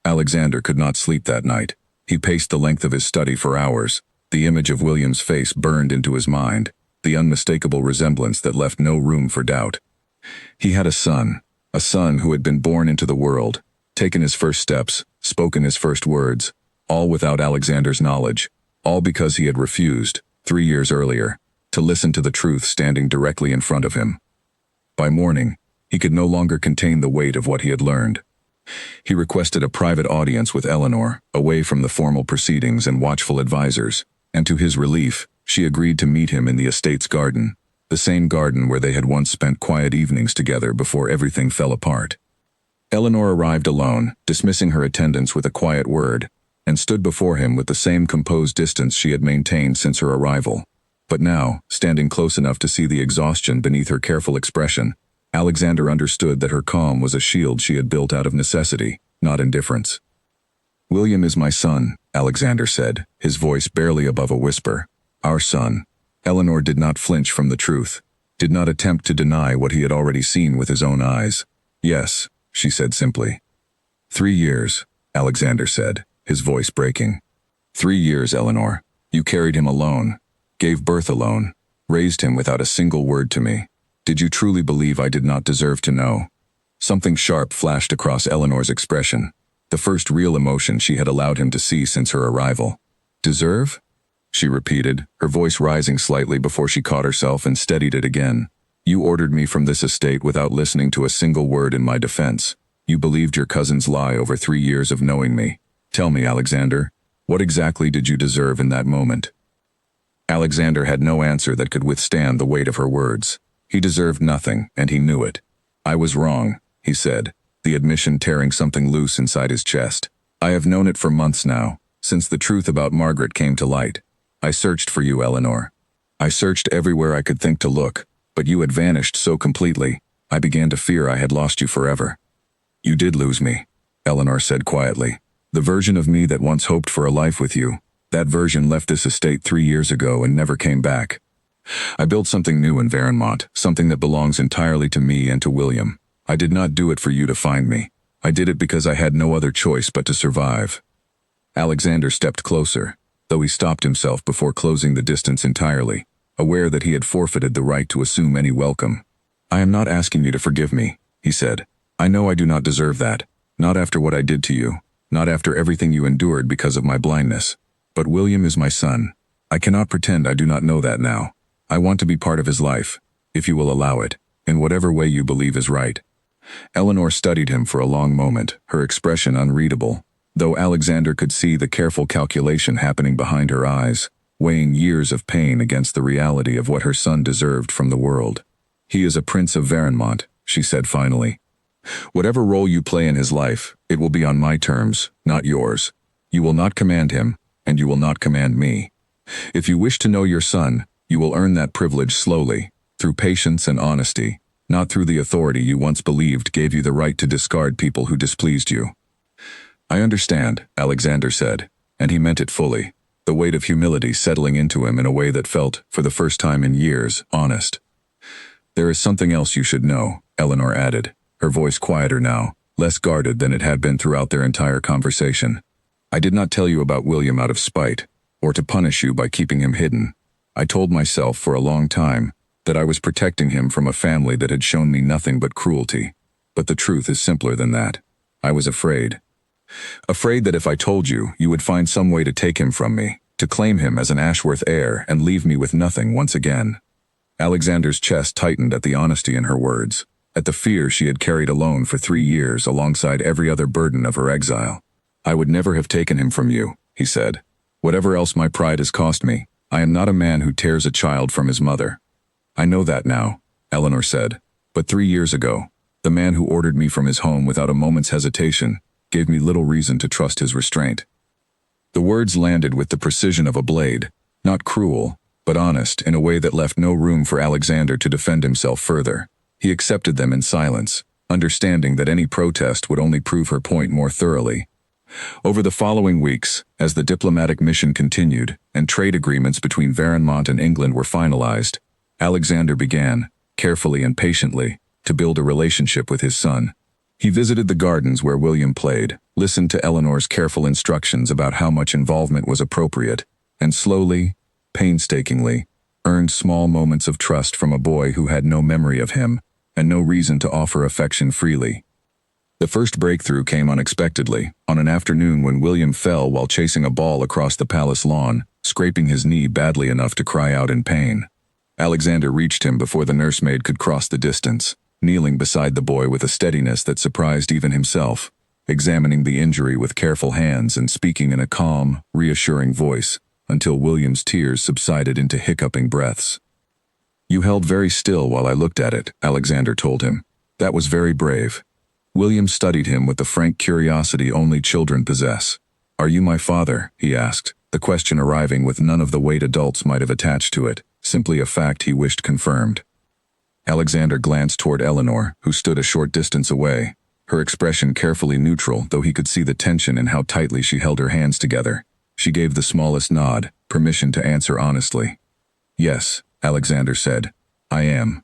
Alexander could not sleep that night. He paced the length of his study for hours. The image of William's face burned into his mind, the unmistakable resemblance that left no room for doubt. He had a son who had been born into the world, taken his first steps, spoken his first words, all without Alexander's knowledge, all because he had refused, 3 years earlier, to listen to the truth standing directly in front of him. By morning, he could no longer contain the weight of what he had learned. He requested a private audience with Eleanor, away from the formal proceedings and watchful advisors, and to his relief, she agreed to meet him in the estate's garden, the same garden where they had once spent quiet evenings together before everything fell apart. Eleanor arrived alone, dismissing her attendants with a quiet word, and stood before him with the same composed distance she had maintained since her arrival. But now, standing close enough to see the exhaustion beneath her careful expression, Alexander understood that her calm was a shield she had built out of necessity, not indifference. "William is my son," Alexander said, his voice barely above a whisper. "Our son." Eleanor did not flinch from the truth, did not attempt to deny what he had already seen with his own eyes. "Yes," she said simply. 3 years, Alexander said, his voice breaking. 3 years, Eleanor. You carried him alone, gave birth alone, raised him without a single word to me. Did you truly believe I did not deserve to know?" Something sharp flashed across Eleanor's expression, the first real emotion she had allowed him to see since her arrival. "Deserve?" she repeated, her voice rising slightly before she caught herself and steadied it again. "You ordered me from this estate without listening to a single word in my defense. You believed your cousin's lie over 3 years of knowing me. Tell me, Alexander, what exactly did you deserve in that moment?" Alexander had no answer that could withstand the weight of her words. He deserved nothing, and he knew it. "I was wrong," he said, the admission tearing something loose inside his chest. "I have known it for months now, since the truth about Margaret came to light. I searched for you, Eleanor. I searched everywhere I could think to look, but you had vanished so completely, I began to fear I had lost you forever." "You did lose me," Eleanor said quietly. "The version of me that once hoped for a life with you, that version left this estate 3 years ago and never came back. I built something new in Varenmont, something that belongs entirely to me and to William. I did not do it for you to find me. I did it because I had no other choice but to survive." Alexander stepped closer, though he stopped himself before closing the distance entirely, aware that he had forfeited the right to assume any welcome. "I am not asking you to forgive me," he said. "I know I do not deserve that, not after what I did to you, not after everything you endured because of my blindness. But William is my son. I cannot pretend I do not know that now. I want to be part of his life, if you will allow it, in whatever way you believe is right." Eleanor studied him for a long moment, her expression unreadable, though Alexander could see the careful calculation happening behind her eyes, weighing years of pain against the reality of what her son deserved from the world. "He is a prince of Varenmont," she said finally. "Whatever role you play in his life, it will be on my terms, not yours. You will not command him, and you will not command me. If you wish to know your son, you will earn that privilege slowly, through patience and honesty, not through the authority you once believed gave you the right to discard people who displeased you." "I understand," Alexander said, and he meant it fully, the weight of humility settling into him in a way that felt, for the first time in years, honest. "There is something else you should know," Eleanor added, her voice quieter now, less guarded than it had been throughout their entire conversation. "I did not tell you about William out of spite, or to punish you by keeping him hidden. I told myself for a long time that I was protecting him from a family that had shown me nothing but cruelty. But the truth is simpler than that. I was afraid. Afraid that if I told you, you would find some way to take him from me, to claim him as an Ashworth heir and leave me with nothing once again." Alexander's chest tightened at the honesty in her words, at the fear she had carried alone for 3 years alongside every other burden of her exile. "I would never have taken him from you," he said. "Whatever else my pride has cost me, I am not a man who tears a child from his mother." "I know that now," Eleanor said. "But 3 years ago, the man who ordered me from his home without a moment's hesitation gave me little reason to trust his restraint." The words landed with the precision of a blade, not cruel, but honest in a way that left no room for Alexander to defend himself further. He accepted them in silence, understanding that any protest would only prove her point more thoroughly. Over the following weeks, as the diplomatic mission continued and trade agreements between Varenmont and England were finalized, Alexander began, carefully and patiently, to build a relationship with his son. He visited the gardens where William played, listened to Eleanor's careful instructions about how much involvement was appropriate, and slowly, painstakingly, earned small moments of trust from a boy who had no memory of him and no reason to offer affection freely. The first breakthrough came unexpectedly, on an afternoon when William fell while chasing a ball across the palace lawn, scraping his knee badly enough to cry out in pain. Alexander reached him before the nursemaid could cross the distance, kneeling beside the boy with a steadiness that surprised even himself, examining the injury with careful hands and speaking in a calm, reassuring voice, until William's tears subsided into hiccuping breaths. "You held very still while I looked at it," Alexander told him. "That was very brave." William studied him with the frank curiosity only children possess. "Are you my father?" he asked, the question arriving with none of the weight adults might have attached to it, simply a fact he wished confirmed. Alexander glanced toward Eleanor, who stood a short distance away, her expression carefully neutral, though he could see the tension in how tightly she held her hands together. She gave the smallest nod, permission to answer honestly. "Yes," Alexander said, "I am."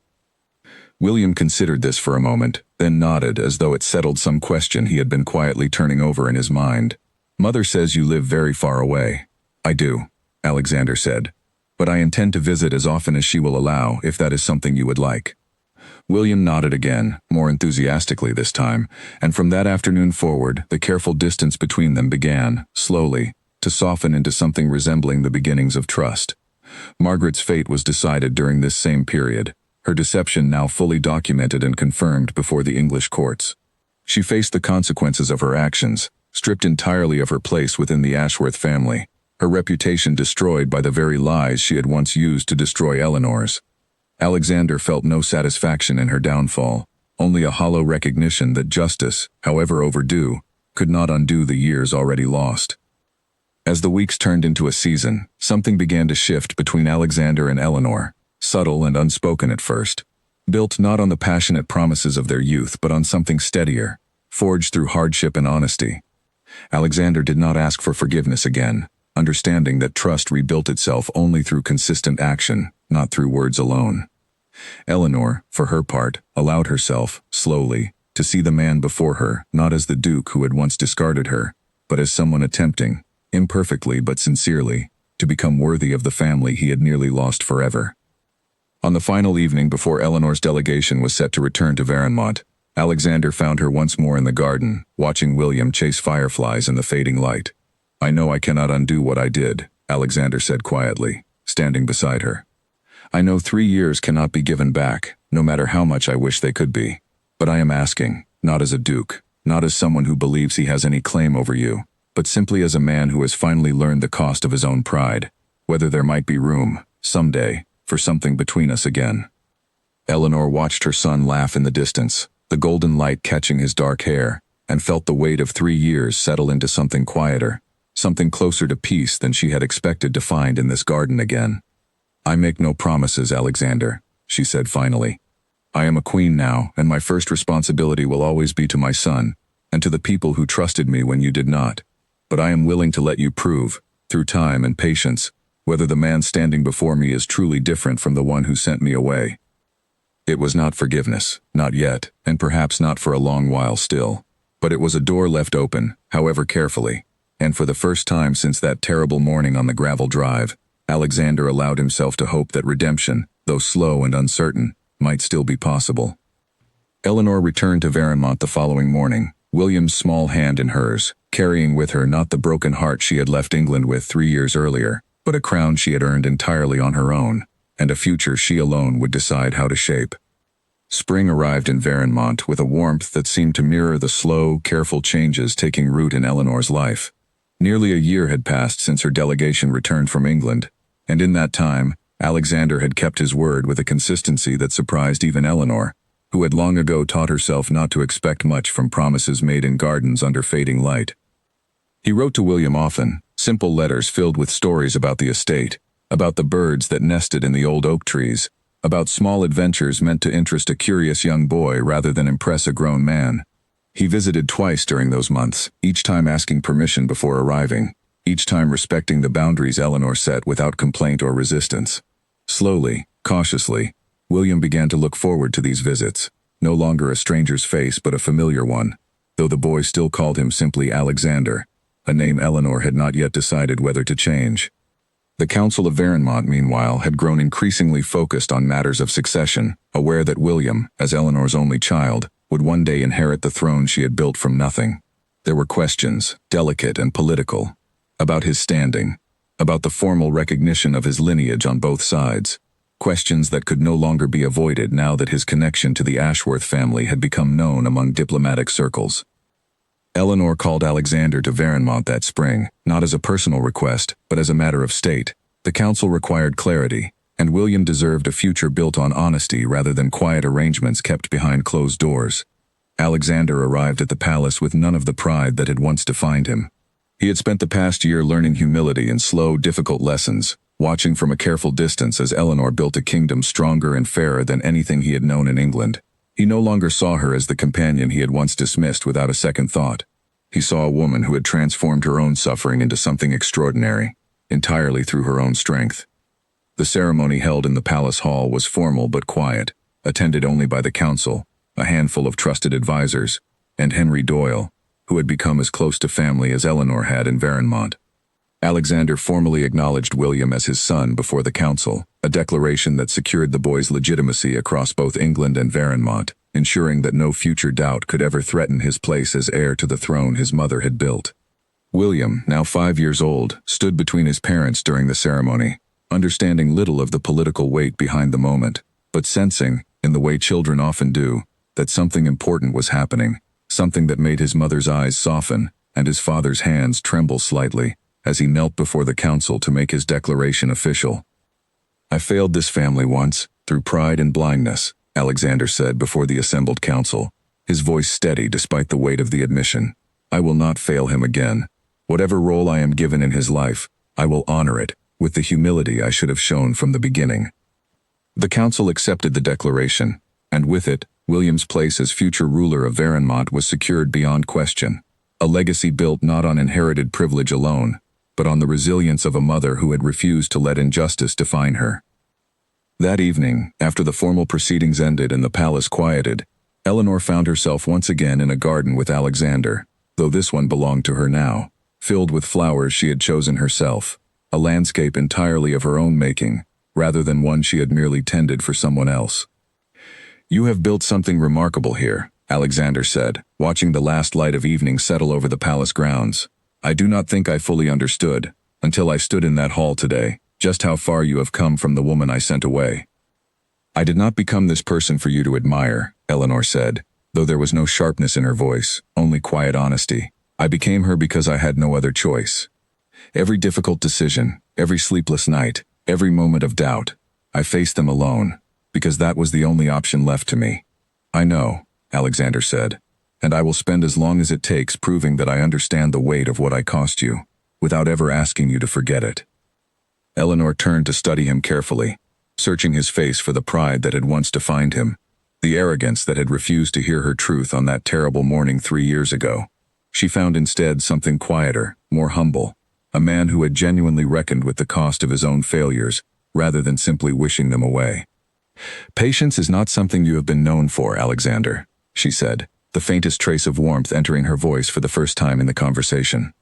William considered this for a moment, then nodded as though it settled some question he had been quietly turning over in his mind. "Mother says you live very far away." "I do," Alexander said, "but I intend to visit as often as she will allow, if that is something you would like." William nodded again, more enthusiastically this time, and from that afternoon forward, the careful distance between them began, slowly, to soften into something resembling the beginnings of trust. Margaret's fate was decided during this same period, her deception now fully documented and confirmed before the English courts. She faced the consequences of her actions, stripped entirely of her place within the Ashworth family, her reputation destroyed by the very lies she had once used to destroy Eleanor's. Alexander felt no satisfaction in her downfall, only a hollow recognition that justice, however overdue, could not undo the years already lost. As the weeks turned into a season, something began to shift between Alexander and Eleanor, subtle and unspoken at first, built not on the passionate promises of their youth but on something steadier, forged through hardship and honesty. Alexander did not ask for forgiveness again, understanding that trust rebuilt itself only through consistent action, not through words alone. Eleanor, for her part, allowed herself, slowly, to see the man before her not as the duke who had once discarded her, but as someone attempting, imperfectly but sincerely, to become worthy of the family he had nearly lost forever. On the final evening before Eleanor's delegation was set to return to Varenmont, Alexander found her once more in the garden, watching William chase fireflies in the fading light. "I know I cannot undo what I did," Alexander said quietly, standing beside her. "I know 3 years cannot be given back, no matter how much I wish they could be. But I am asking, not as a duke, not as someone who believes he has any claim over you, but simply as a man who has finally learned the cost of his own pride, whether there might be room, someday, for something between us again." Eleanor watched her son laugh in the distance, the golden light catching his dark hair, and felt the weight of 3 years settle into something quieter, something closer to peace than she had expected to find in this garden again. "I make no promises, Alexander," she said finally. "I am a queen now, and my first responsibility will always be to my son, and to the people who trusted me when you did not. But I am willing to let you prove, through time and patience, whether the man standing before me is truly different from the one who sent me away." It was not forgiveness, not yet, and perhaps not for a long while still. But it was a door left open, however carefully, and for the first time since that terrible morning on the gravel drive, Alexander allowed himself to hope that redemption, though slow and uncertain, might still be possible. Eleanor returned to Varenmont the following morning, William's small hand in hers, carrying with her not the broken heart she had left England with 3 years earlier, but a crown she had earned entirely on her own, and a future she alone would decide how to shape. Spring arrived in Varenmont with a warmth that seemed to mirror the slow, careful changes taking root in Eleanor's life. Nearly a year had passed since her delegation returned from England, and in that time, Alexander had kept his word with a consistency that surprised even Eleanor, who had long ago taught herself not to expect much from promises made in gardens under fading light. He wrote to William often, simple letters filled with stories about the estate, about the birds that nested in the old oak trees, about small adventures meant to interest a curious young boy rather than impress a grown man. He visited twice during those months, each time asking permission before arriving, each time respecting the boundaries Eleanor set without complaint or resistance. Slowly, cautiously, William began to look forward to these visits, no longer a stranger's face but a familiar one, though the boy still called him simply Alexander, a name Eleanor had not yet decided whether to change. The Council of Varenmont, meanwhile, had grown increasingly focused on matters of succession, aware that William, as Eleanor's only child, would one day inherit the throne she had built from nothing. There were questions, delicate and political, about his standing, about the formal recognition of his lineage on both sides, questions that could no longer be avoided now that his connection to the Ashworth family had become known among diplomatic circles. Eleanor called Alexander to Varenmont that spring, not as a personal request, but as a matter of state. The council required clarity, and William deserved a future built on honesty rather than quiet arrangements kept behind closed doors. Alexander arrived at the palace with none of the pride that had once defined him. He had spent the past year learning humility in slow, difficult lessons, watching from a careful distance as Eleanor built a kingdom stronger and fairer than anything he had known in England. He no longer saw her as the companion he had once dismissed without a second thought. He saw a woman who had transformed her own suffering into something extraordinary, entirely through her own strength. The ceremony held in the palace hall was formal but quiet, attended only by the council, a handful of trusted advisors, and Henry Doyle, who had become as close to family as Eleanor had in Varenmont. Alexander formally acknowledged William as his son before the council, a declaration that secured the boy's legitimacy across both England and Varenmont, ensuring that no future doubt could ever threaten his place as heir to the throne his mother had built. William, now 5 years old, stood between his parents during the ceremony, understanding little of the political weight behind the moment, but sensing, in the way children often do, that something important was happening, something that made his mother's eyes soften and his father's hands tremble slightly, as he knelt before the council to make his declaration official. "I failed this family once, through pride and blindness," Alexander said before the assembled council, his voice steady despite the weight of the admission. "I will not fail him again. Whatever role I am given in his life, I will honor it, with the humility I should have shown from the beginning." The council accepted the declaration, and with it, William's place as future ruler of Varenmont was secured beyond question, a legacy built not on inherited privilege alone, but on the resilience of a mother who had refused to let injustice define her. That evening, after the formal proceedings ended and the palace quieted, Eleanor found herself once again in a garden with Alexander, though this one belonged to her now, filled with flowers she had chosen herself, a landscape entirely of her own making, rather than one she had merely tended for someone else. "You have built something remarkable here," Alexander said, watching the last light of evening settle over the palace grounds. "I do not think I fully understood, until I stood in that hall today, just how far you have come from the woman I sent away." "I did not become this person for you to admire," Eleanor said, though there was no sharpness in her voice, only quiet honesty. I became her because I had no other choice. Every difficult decision, every sleepless night, every moment of doubt, I faced them alone, because that was the only option left to me. I know, Alexander said, and I will spend as long as it takes proving that I understand the weight of what I cost you, without ever asking you to forget it. Eleanor turned to study him carefully, searching his face for the pride that had once defined him, the arrogance that had refused to hear her truth on that terrible morning 3 years ago. She found instead something quieter, more humble, a man who had genuinely reckoned with the cost of his own failures, rather than simply wishing them away. Patience is not something you have been known for, Alexander, she said, the faintest trace of warmth entering her voice for the first time in the conversation.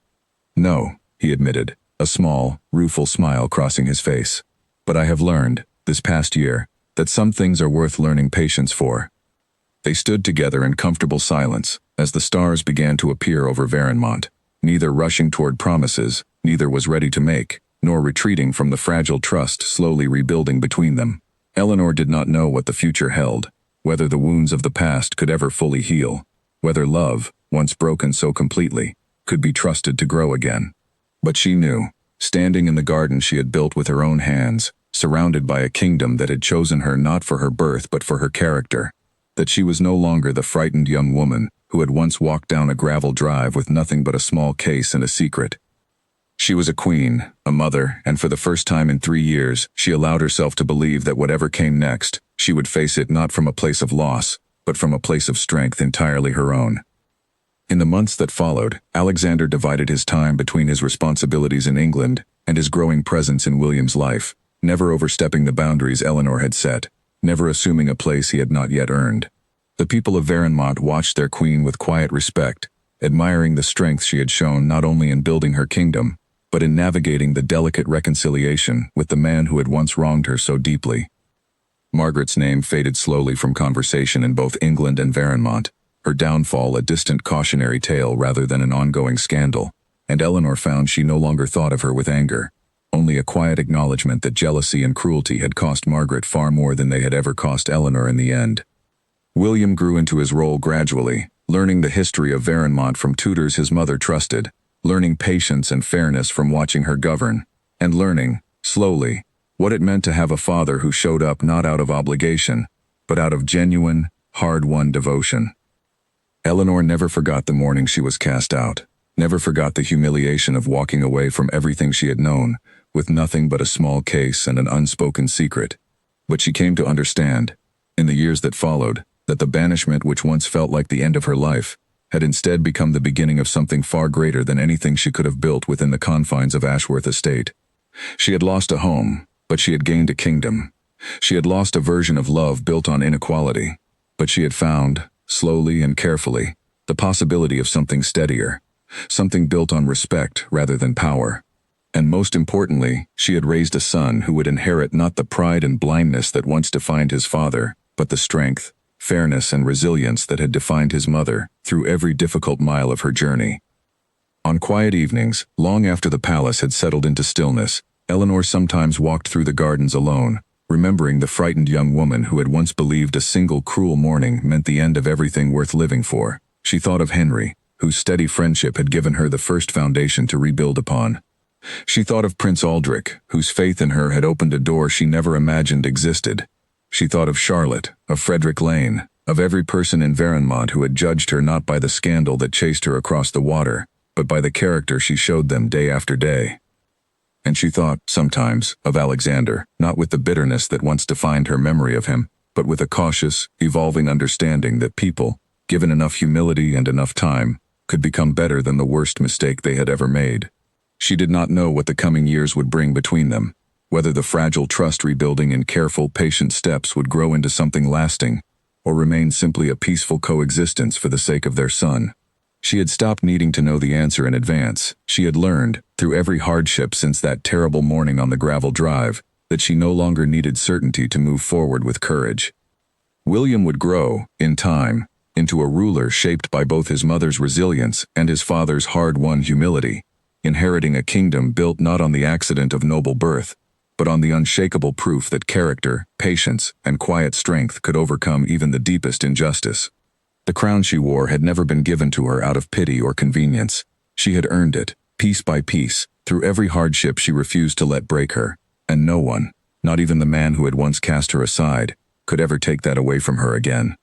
No, he admitted, a small, rueful smile crossing his face. But I have learned, this past year, that some things are worth learning patience for. They stood together in comfortable silence as the stars began to appear over Varenmont, neither rushing toward promises, neither was ready to make, nor retreating from the fragile trust slowly rebuilding between them. Eleanor did not know what the future held, whether the wounds of the past could ever fully heal, whether love, once broken so completely, could be trusted to grow again. But she knew, standing in the garden she had built with her own hands, surrounded by a kingdom that had chosen her not for her birth but for her character, that she was no longer the frightened young woman who had once walked down a gravel drive with nothing but a small case and a secret. She was a queen, a mother, and for the first time in 3 years, she allowed herself to believe that whatever came next, she would face it not from a place of loss, but from a place of strength entirely her own. In the months that followed, Alexander divided his time between his responsibilities in England and his growing presence in William's life, never overstepping the boundaries Eleanor had set, never assuming a place he had not yet earned. The people of Varenmont watched their queen with quiet respect, admiring the strength she had shown not only in building her kingdom, but in navigating the delicate reconciliation with the man who had once wronged her so deeply. Margaret's name faded slowly from conversation in both England and Varenmont, her downfall a distant cautionary tale rather than an ongoing scandal, and Eleanor found she no longer thought of her with anger, only a quiet acknowledgement that jealousy and cruelty had cost Margaret far more than they had ever cost Eleanor in the end. William grew into his role gradually, learning the history of Varenmont from tutors his mother trusted, learning patience and fairness from watching her govern, and learning, slowly, what it meant to have a father who showed up not out of obligation, but out of genuine, hard-won devotion. Eleanor never forgot the morning she was cast out, never forgot the humiliation of walking away from everything she had known, with nothing but a small case and an unspoken secret. But she came to understand, in the years that followed, that the banishment which once felt like the end of her life had instead become the beginning of something far greater than anything she could have built within the confines of Ashworth Estate. She had lost a home, but she had gained a kingdom. She had lost a version of love built on inequality, but she had found, slowly and carefully, the possibility of something steadier, something built on respect rather than power. And most importantly, she had raised a son who would inherit not the pride and blindness that once defined his father, but the strength, fairness, and resilience that had defined his mother through every difficult mile of her journey. On quiet evenings, long after the palace had settled into stillness, Eleanor sometimes walked through the gardens alone, remembering the frightened young woman who had once believed a single cruel morning meant the end of everything worth living for. She thought of Henry, whose steady friendship had given her the first foundation to rebuild upon. She thought of Prince Aldrich, whose faith in her had opened a door she never imagined existed. She thought of Charlotte, of Frederick Lane, of every person in Varenmont who had judged her not by the scandal that chased her across the water, but by the character she showed them day after day. And she thought, sometimes, of Alexander, not with the bitterness that once defined her memory of him, but with a cautious, evolving understanding that people, given enough humility and enough time, could become better than the worst mistake they had ever made. She did not know what the coming years would bring between them, whether the fragile trust rebuilding in careful, patient steps would grow into something lasting, or remain simply a peaceful coexistence for the sake of their son. She had stopped needing to know the answer in advance. She had learned, through every hardship since that terrible morning on the gravel drive, that she no longer needed certainty to move forward with courage. William would grow, in time, into a ruler shaped by both his mother's resilience and his father's hard-won humility, inheriting a kingdom built not on the accident of noble birth, but on the unshakable proof that character, patience, and quiet strength could overcome even the deepest injustice. The crown she wore had never been given to her out of pity or convenience. She had earned it, piece by piece, through every hardship she refused to let break her, and no one, not even the man who had once cast her aside, could ever take that away from her again.